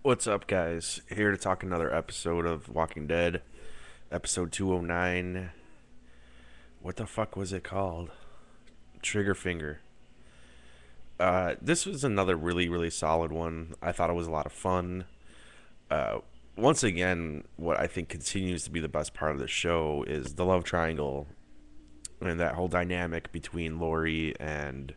What's up, guys? Here to talk another episode of Walking Dead, episode 209. What the fuck was it called? Triggerfinger. This was another really solid one. I thought it was a lot of fun. Uh, Once again, what I think continues to be the best part of the show is the love triangle and that whole dynamic between Lori and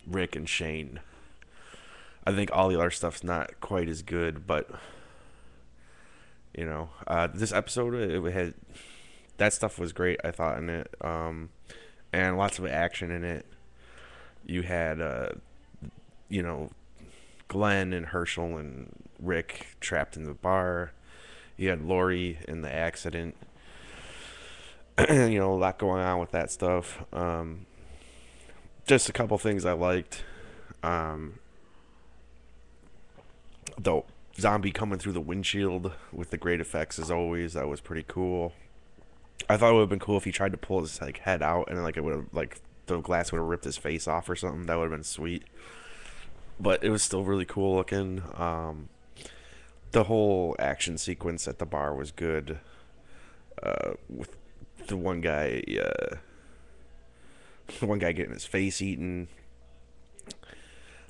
Rick and Shane. I think all the other stuff's not quite as good, but this episode it had that stuff was great. I thought in it, and lots of action in it. You had, you know, Glenn and Herschel and Rick trapped in the bar. You had Lori in the accident. A lot going on with that stuff. Just a couple things I liked. Um, the zombie coming through the windshield with the great effects as always. That was pretty cool. I thought it would have been cool if he tried to pull his head out and it would have the glass would have ripped his face off or something. That would have been sweet. But it was still really cool looking. The whole action sequence at the bar was good. With the one guy getting his face eaten.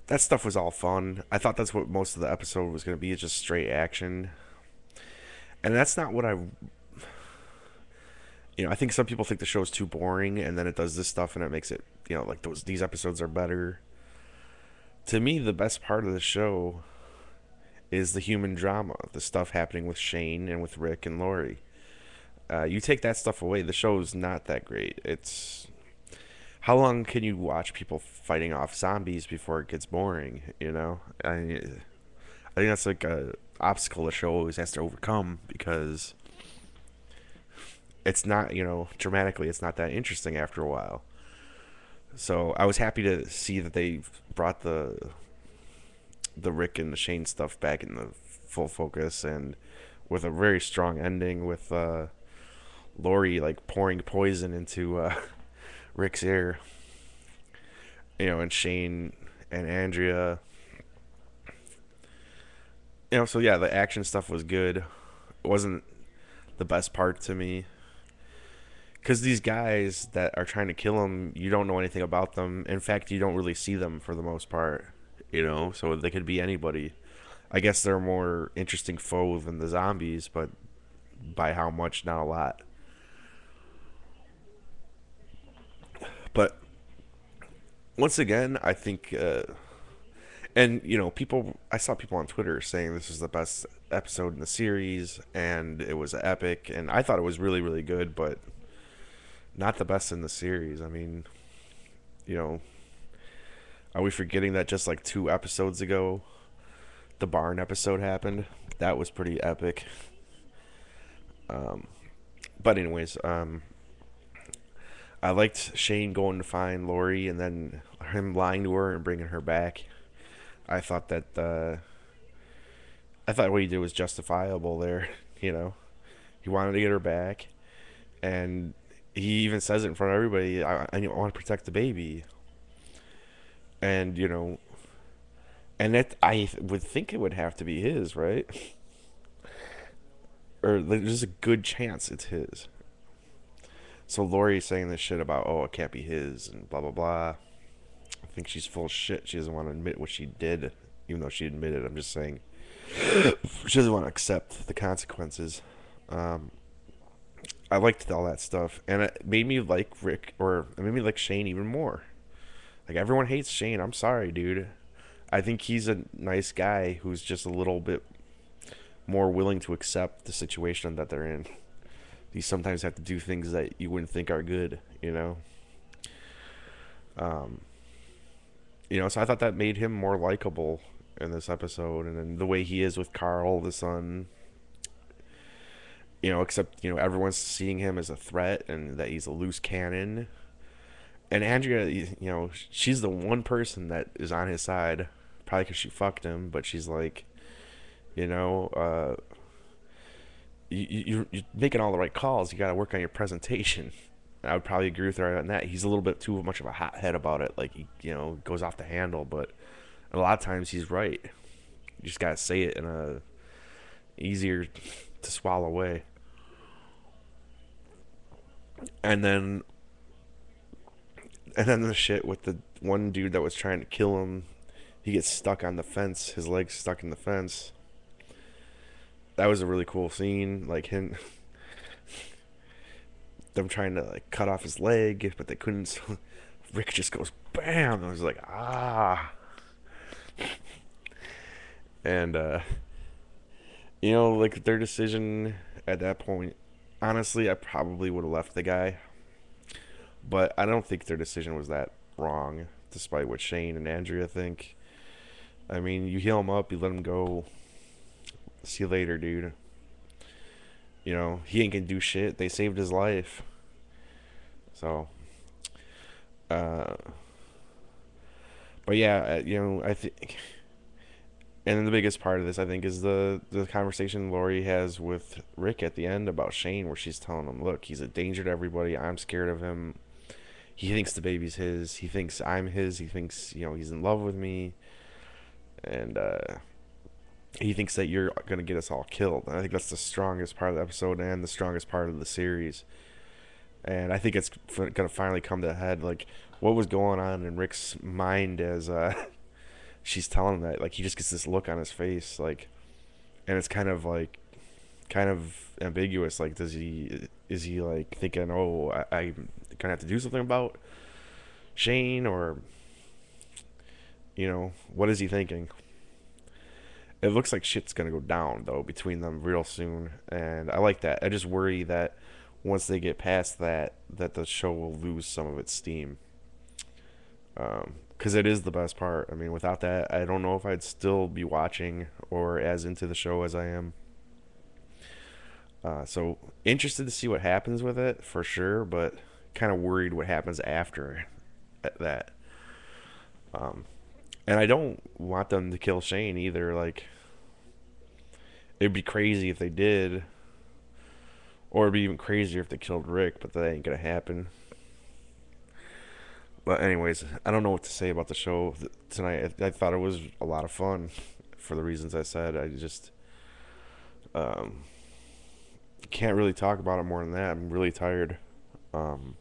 That stuff was all fun. I thought that's what most of the episode was going to be, is just straight action. And that's not what I think some people think the show's too boring, and then it does this stuff, and it makes it, these episodes are better. To me, the best part of the show is the human drama, the stuff happening with Shane and with Rick and Lori. You take that stuff away, the show's not that great. It's how long can you watch people fighting off zombies before it gets boring? I think that's like a obstacle the show always has to overcome because it's not, dramatically, it's not that interesting after a while. So I was happy to see that they brought the Rick and the Shane stuff back in the full focus, and with a very strong ending with Lori pouring poison into Rick's ear, and Shane and Andrea. So yeah, the action stuff was good. It wasn't the best part to me because these guys that are trying to kill him, you don't know anything about them. In fact, you don't really see them for the most part. So they could be anybody. I guess they're a more interesting foe than the zombies, but by how much? Not a lot. But once again, I think, and people. I saw people on Twitter saying this is the best episode in the series, and it was epic, and I thought it was really good, but not the best in the series. I mean, you know, are we forgetting that just like 2 episodes ago, the barn episode happened? That was pretty epic. Um, but anyways, I liked Shane going to find Lori and then him lying to her and bringing her back. I thought that I thought what he did was justifiable there. You know, he wanted to get her back, and he even says it in front of everybody. I want to protect the baby, and and that I would think it would have to be his, right? Or there's a good chance it's his. So Lori's saying this shit about, oh, it can't be his and blah blah blah. I think she's full of shit. She doesn't want to admit what she did, even though she admitted. I'm just saying she doesn't want to accept the consequences. Um, I liked all that stuff, and it made me like Rick, or it made me like Shane even more. Like everyone hates Shane. I'm sorry, dude. I think he's a nice guy who's just a little bit more willing to accept the situation that they're in. You sometimes have to do things that you wouldn't think are good, you know. Um, so I thought that made him more likable in this episode, and then the way he is with Carl, the son. Except everyone's seeing him as a threat and that he's a loose cannon. And Andrea, she's the one person that is on his side, probably because she fucked him, but she's like, you know, uh, you're making all the right calls. You got to work on your presentation. I would probably agree with her on that. He's a little bit too much of a hothead about it. Like he, goes off the handle, but a lot of times he's right. You just gotta say it in a easier to swallow way. And then the shit with the one dude that was trying to kill him, he gets stuck on the fence. His leg's stuck in the fence. That was a really cool scene. Like him, them trying to like cut off his leg, but they couldn't. So Rick just goes bam. I was like, ah. And like their decision at that point. Honestly, I probably would have left the guy, but I don't think their decision was that wrong, despite what Shane and Andrea think. I mean, you heal him up, you let him go. See you later, dude. He ain't gonna do shit. They saved his life. So, uh, but yeah, I think, and then the biggest part of this, I think, is the conversation Lori has with Rick at the end about Shane, where she's telling him, "Look, he's a danger to everybody. I'm scared of him. He thinks the baby's his. He thinks I'm his. He thinks he's in love with me, and he thinks that you're gonna get us all killed." And I think that's the strongest part of the episode and the strongest part of the series. And I think it's gonna finally come to a head. Like, what was going on in Rick's mind as she's telling him that? Like, he just gets this look on his face, like, and it's kind of ambiguous. Like, is he like thinking, oh, I'm gonna have to do something about Shane, or what is he thinking? It looks like shit's gonna go down though between them real soon, and I like that. I just worry that once they get past that the show will lose some of its steam. Because it is the best part. I mean, without that, I don't know if I'd still be watching or as into the show as I am. So interested to see what happens with it for sure, but kind of worried what happens after that. Um, and I don't want them to kill Shane either. Like, it'd be crazy if they did, or it'd be even crazier if they killed Rick, but that ain't gonna happen. But anyways, I don't know what to say about the show tonight. I thought it was a lot of fun for the reasons I said. I just um, can't really talk about it more than that. I'm really tired. Um,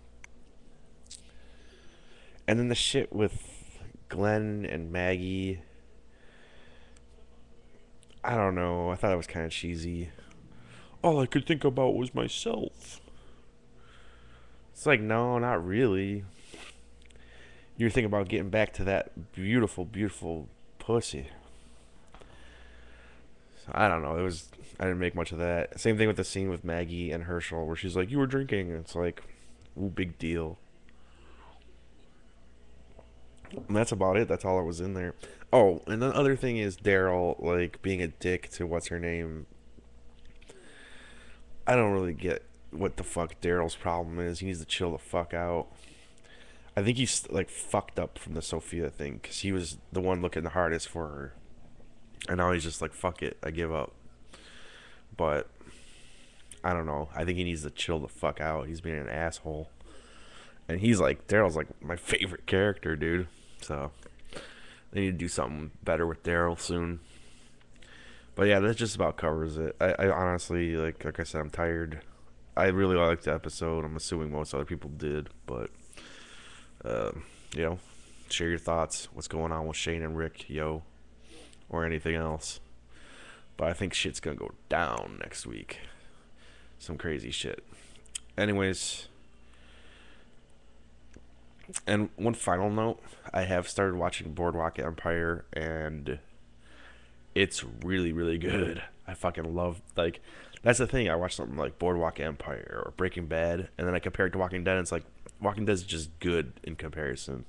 and then the shit with Glenn and Maggie, I don't know. I thought it was kind of cheesy. All I could think about was myself. It's like, no, not really. You're thinking about getting back to that beautiful, beautiful pussy. I don't know. I didn't make much of that. Same thing with the scene with Maggie and Herschel, where she's like, "You were drinking." And it's like, ooh, big deal. And that's about it. That's all that was in there. Oh, and the other thing is Daryl, like, being a dick to what's her name. I don't really get what the fuck Daryl's problem is. He needs to chill the fuck out. I think he's like fucked up from the Sophia thing, because he was the one looking the hardest for her, and now he's just like, fuck it, I give up. But I don't know. I think he needs to chill the fuck out. He's being an asshole, and he's like, Daryl's like my favorite character, dude. So they need to do something better with Daryl soon. But yeah, that just about covers it. I honestly, like I said, I'm tired. I really liked the episode. I'm assuming most other people did, but uh, you know, share your thoughts. What's going on with Shane and Rick, yo, or anything else? But I think shit's gonna go down next week. Some crazy shit. Anyways, and one final note: I have started watching Boardwalk Empire, and it's really, really good. I fucking love, like, that's the thing. I watch something like Boardwalk Empire or Breaking Bad, and then I compare it to Walking Dead, and it's like Walking Dead is just good in comparison.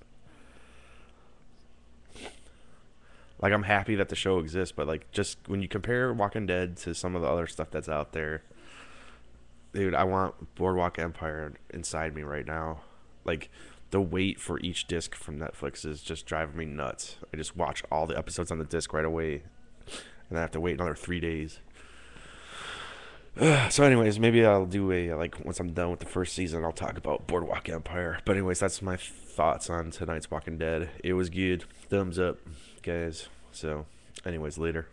Like, I'm happy that the show exists, but like, just when you compare Walking Dead to some of the other stuff that's out there, dude, I want Boardwalk Empire inside me right now. Like, the wait for each disc from Netflix is just driving me nuts. I just watch all the episodes on the disc right away, and I have to wait another 3 days. So anyways, maybe I'll do a, like, once I'm done with the first season, I'll talk about Boardwalk Empire. But anyways, that's my thoughts on tonight's Walking Dead. It was good. Thumbs up, guys. So anyways, later.